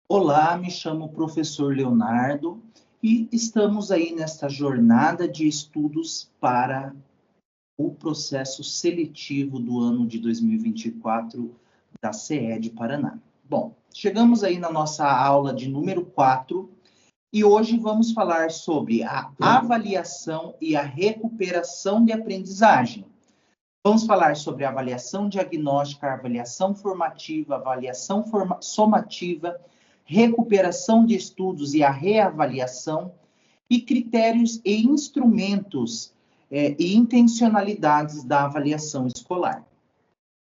Olá, me chamo professor Leonardo e estamos aí nesta jornada de estudos para o processo seletivo do ano de 2024 da CED Paraná. Bom, chegamos aí na nossa aula de número 4 e hoje vamos falar sobre a avaliação e a recuperação de aprendizagem. Vamos falar sobre a avaliação diagnóstica, avaliação formativa, avaliação somativa, recuperação de estudos e a reavaliação, e critérios e instrumentos e intencionalidades da avaliação escolar.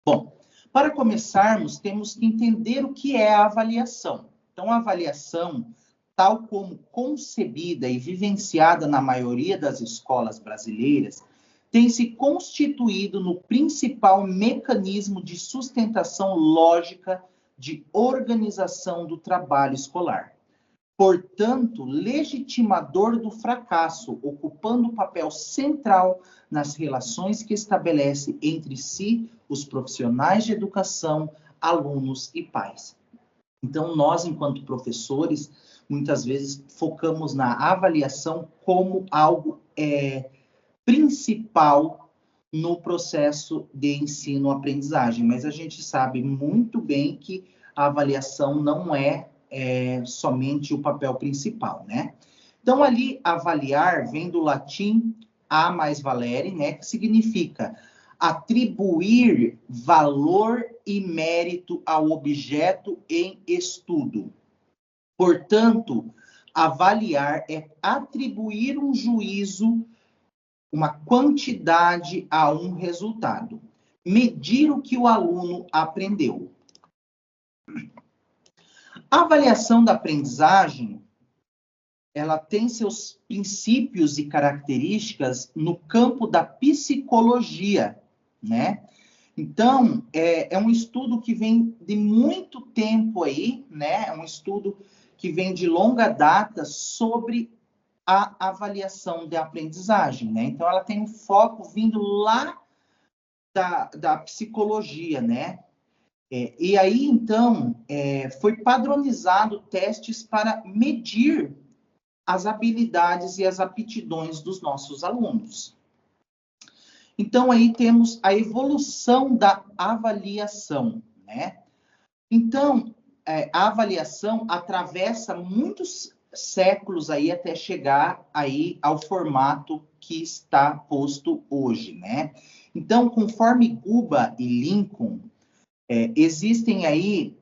Bom, para começarmos, temos que entender o que é a avaliação. Então, a avaliação, tal como concebida e vivenciada na maioria das escolas brasileiras, tem se constituído no principal mecanismo de sustentação lógica de organização do trabalho escolar. Portanto, legitimador do fracasso, ocupando papel central nas relações que estabelece entre si os profissionais de educação, alunos e pais. Então, nós, enquanto professores, muitas vezes focamos na avaliação como algo principal no processo de ensino-aprendizagem, mas a gente sabe muito bem que a avaliação não é somente o papel principal, né? Então, ali, avaliar vem do latim a mais valere, né? Que significa atribuir valor e mérito ao objeto em estudo. Portanto, avaliar é atribuir um juízo, uma quantidade a um resultado. Medir o que o aluno aprendeu. A avaliação da aprendizagem, ela tem seus princípios e características no campo da psicologia, né? Então, é um estudo que vem de muito tempo aí, né? É um estudo que vem de longa data sobre a avaliação da aprendizagem, né? Então, ela tem um foco vindo lá da psicologia, né? E aí, então, foi padronizado testes para medir as habilidades e as aptidões dos nossos alunos. Então, aí temos a evolução da avaliação, né? Então, a avaliação atravessa muitos séculos aí até chegar aí ao formato que está posto hoje, né? Então, conforme Guba e Lincoln, existem aí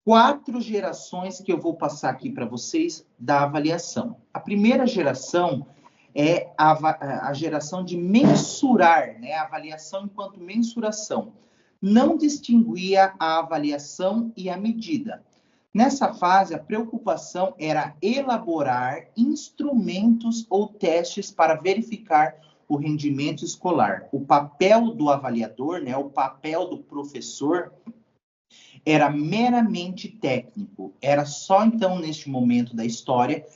4 gerações que eu vou passar aqui para vocês da avaliação. A primeira geração é a geração de mensurar, né? A avaliação enquanto mensuração. Não distinguia a avaliação e a medida. Nessa fase, a preocupação era elaborar instrumentos ou testes para verificar o rendimento escolar. O papel do avaliador, né, o papel do professor, era meramente técnico. Era só, então, neste momento da história,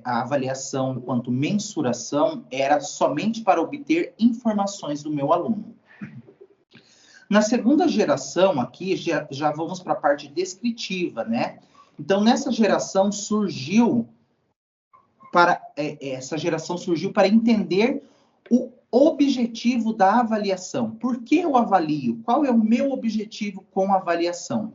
a avaliação enquanto mensuração era somente para obter informações do meu aluno. Na segunda geração aqui, já vamos para a parte descritiva, né? Então, essa geração surgiu para entender o objetivo da avaliação. Por que eu avalio? Qual é o meu objetivo com a avaliação?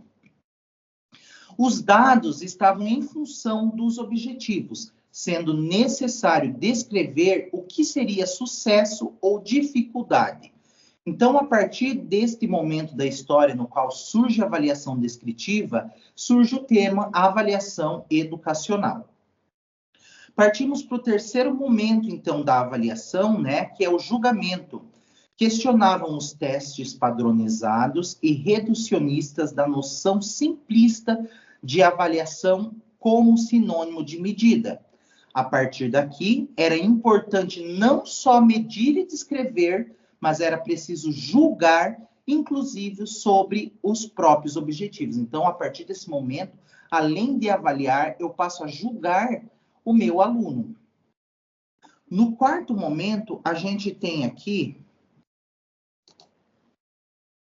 Os dados estavam em função dos objetivos, sendo necessário descrever o que seria sucesso ou dificuldade. Então, a partir deste momento da história no qual surge a avaliação descritiva, surge o tema avaliação educacional. Partimos para o terceiro momento, então, da avaliação, né, que é o julgamento. Questionavam os testes padronizados e reducionistas da noção simplista de avaliação como sinônimo de medida. A partir daqui, era importante não só medir e descrever, mas era preciso julgar, inclusive, sobre os próprios objetivos. Então, a partir desse momento, além de avaliar, eu passo a julgar o meu aluno. No quarto momento, a gente tem aqui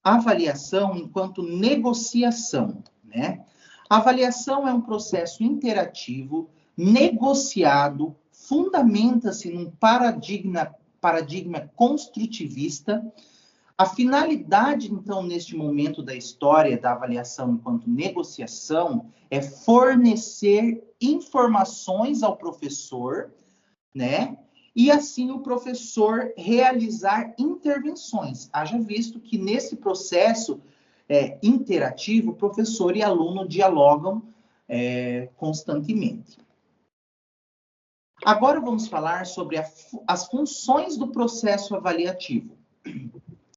a avaliação enquanto negociação, né? A avaliação é um processo interativo, negociado, fundamenta-se num paradigma construtivista. A finalidade, então, neste momento da história da avaliação enquanto negociação, é fornecer informações ao professor, né? E assim o professor realizar intervenções. Haja visto que nesse processo interativo, professor e aluno dialogam constantemente. Agora vamos falar sobre as funções do processo avaliativo.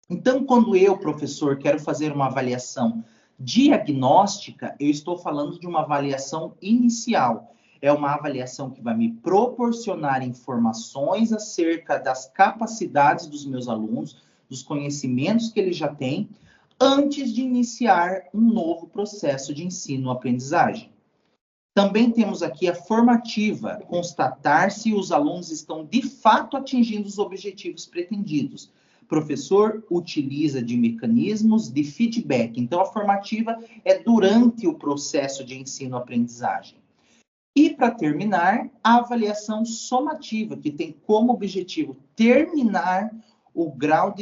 Então, quando eu, professor, quero fazer uma avaliação diagnóstica, eu estou falando de uma avaliação inicial. É uma avaliação que vai me proporcionar informações acerca das capacidades dos meus alunos, dos conhecimentos que eles já têm, antes de iniciar um novo processo de ensino-aprendizagem. Também temos aqui a formativa, constatar se os alunos estão de fato atingindo os objetivos pretendidos. O professor utiliza de mecanismos de feedback. Então, a formativa é durante o processo de ensino-aprendizagem. E, para terminar, a avaliação somativa, que tem como objetivo determinar o grau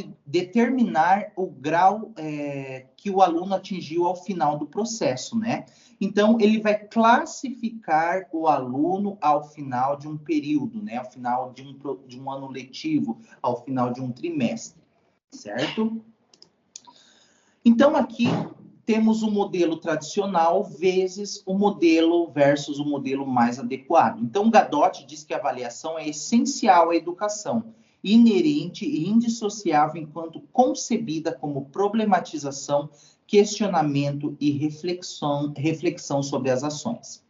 que o aluno atingiu ao final do processo, né? Então, ele vai classificar o aluno ao final de um período, né? Ao final de um ano letivo, ao final de um trimestre, certo? Então, aqui temos o modelo tradicional versus o modelo mais adequado. Então, Gadotti diz que a avaliação é essencial à educação, inerente e indissociável enquanto concebida como problematização, questionamento e reflexão sobre as ações.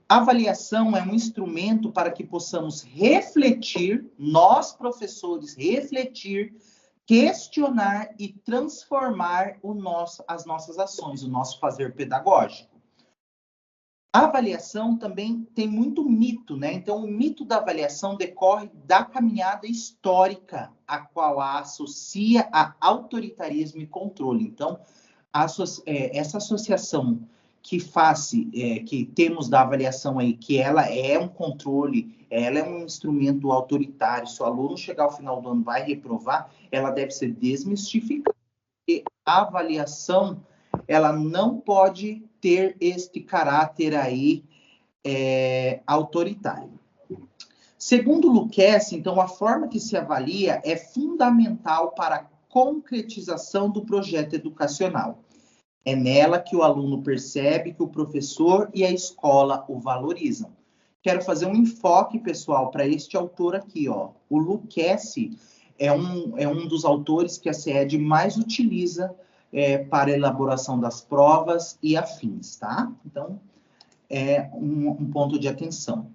A avaliação é um instrumento para que possamos refletir, nós professores, questionar e transformar as nossas ações, o nosso fazer pedagógico. A avaliação também tem muito mito, né? Então, o mito da avaliação decorre da caminhada histórica, a qual a associa a autoritarismo e controle. Então, essa associação que temos da avaliação aí, que ela é um controle, ela é um instrumento autoritário, se o aluno chegar ao final do ano vai reprovar, ela deve ser desmistificada. E a avaliação, ela não pode ter este caráter aí autoritário. Segundo Luquezzi, então, a forma que se avalia é fundamental para a concretização do projeto educacional. É nela que o aluno percebe que o professor e a escola o valorizam. Quero fazer um enfoque, pessoal, para este autor aqui, ó. O Luquezzi é um dos autores que a CED mais utiliza para a elaboração das provas e afins, tá? Então, é um ponto de atenção.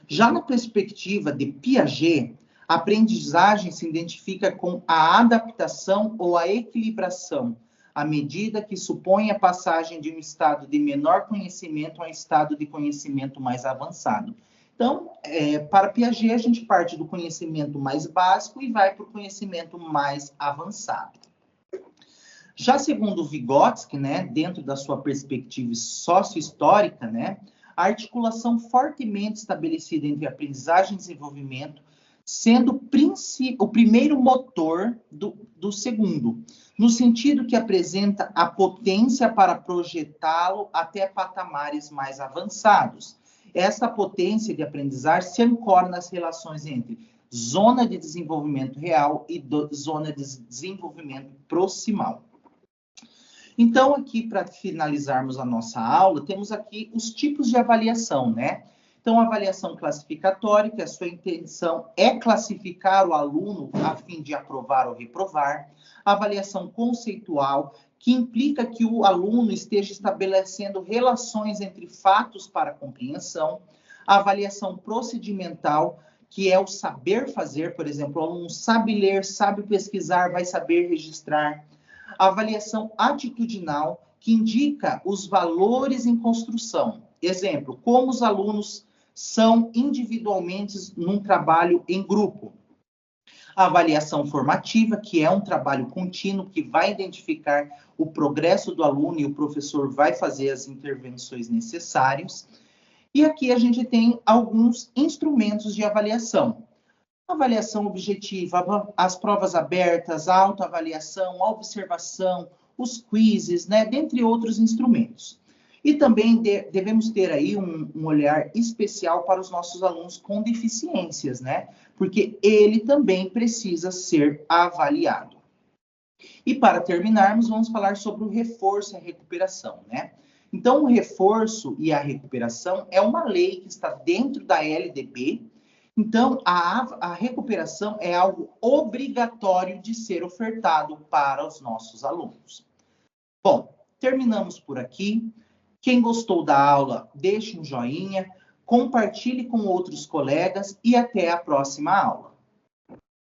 Já na perspectiva de Piaget, a aprendizagem se identifica com a adaptação ou a equilibração, à medida que supõe a passagem de um estado de menor conhecimento a um estado de conhecimento mais avançado. Então, para Piaget, a gente parte do conhecimento mais básico e vai para o conhecimento mais avançado. Já segundo Vygotsky, né, dentro da sua perspectiva sócio-histórica, né, a articulação fortemente estabelecida entre aprendizagem e desenvolvimento, sendo o primeiro motor do segundo, no sentido que apresenta a potência para projetá-lo até patamares mais avançados. Essa potência de aprendizagem se ancora nas relações entre zona de desenvolvimento real e zona de desenvolvimento proximal. Então, aqui, para finalizarmos a nossa aula, temos aqui os tipos de avaliação, né? Então, a avaliação classificatória, que a sua intenção é classificar o aluno a fim de aprovar ou reprovar. A avaliação conceitual, que implica que o aluno esteja estabelecendo relações entre fatos para compreensão. A avaliação procedimental, que é o saber fazer, por exemplo, o aluno sabe ler, sabe pesquisar, vai saber registrar. A avaliação atitudinal, que indica os valores em construção. Exemplo, como os alunos são individualmente num trabalho em grupo. A avaliação formativa, que é um trabalho contínuo, que vai identificar o progresso do aluno e o professor vai fazer as intervenções necessárias. E aqui a gente tem alguns instrumentos de avaliação. Avaliação objetiva, as provas abertas, a autoavaliação, a observação, os quizzes, né, dentre outros instrumentos. E também devemos ter aí um olhar especial para os nossos alunos com deficiências, né? Porque ele também precisa ser avaliado. E para terminarmos, vamos falar sobre o reforço e a recuperação, né? Então, o reforço e a recuperação é uma lei que está dentro da LDB. Então, a recuperação é algo obrigatório de ser ofertado para os nossos alunos. Bom, terminamos por aqui. Quem gostou da aula, deixe um joinha, compartilhe com outros colegas e até a próxima aula.